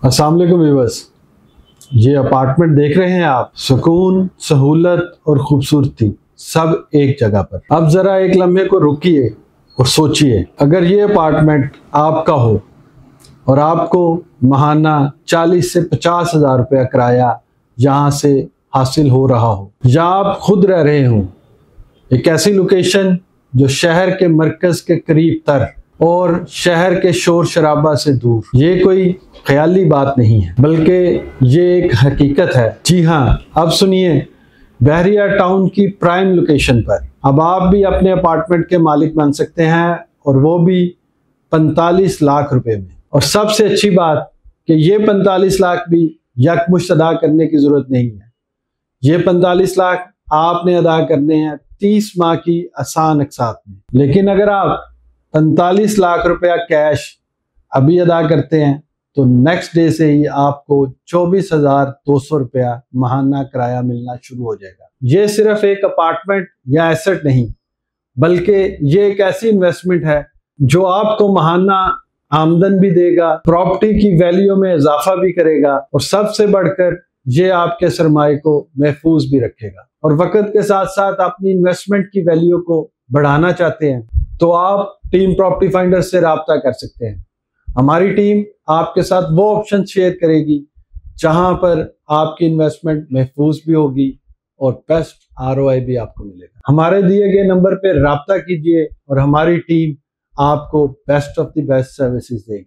अस्सलाम वालेकुम व्यूअर्स, ये अपार्टमेंट देख रहे हैं आप। सुकून, सहूलत और खूबसूरती सब एक जगह पर। अब जरा एक लम्हे को रुकिए और सोचिए, अगर ये अपार्टमेंट आपका हो और आपको माहाना 40 से 50 हज़ार रुपया किराया यहाँ से हासिल हो रहा हो, या आप खुद रह रहे हो, एक ऐसी लोकेशन जो शहर के मरकज के करीब तर और शहर के शोर शराबा से दूर। ये कोई ख्याली बात नहीं है, बल्कि ये एक हकीकत है। जी हाँ, अब सुनिए, बहरिया टाउन की प्राइम लोकेशन पर अब आप भी अपने अपार्टमेंट के मालिक बन सकते हैं, और वो भी 45 लाख रुपए में। और सबसे अच्छी बात कि ये 45 लाख भी यकमुश्त अदा करने की जरूरत नहीं है। ये 45 लाख आपने अदा करने हैं 30 माह की आसान अकसात में। लेकिन अगर आप 45 लाख रुपया कैश अभी अदा करते हैं तो नेक्स्ट डे से ही आपको 24,200 रुपया माहाना किराया मिलना शुरू हो जाएगा। ये सिर्फ एक अपार्टमेंट या एसेट नहीं, बल्कि ये एक ऐसी इन्वेस्टमेंट है जो आपको माहाना आमदन भी देगा, प्रॉपर्टी की वैल्यू में इजाफा भी करेगा, और सबसे बढ़कर ये आपके सरमाए को महफूज भी रखेगा। और वक्त के साथ साथ अपनी इन्वेस्टमेंट की वैल्यू को बढ़ाना चाहते हैं तो आप टीम प्रॉपर्टी फाइंडर से राब्ता कर सकते हैं। हमारी टीम आपके साथ वो ऑप्शन शेयर करेगी जहां पर आपकी इन्वेस्टमेंट महफूज भी होगी और बेस्ट ROI भी आपको मिलेगा। हमारे दिए गए नंबर पर राब्ता कीजिए और हमारी टीम आपको best of the best services देगी।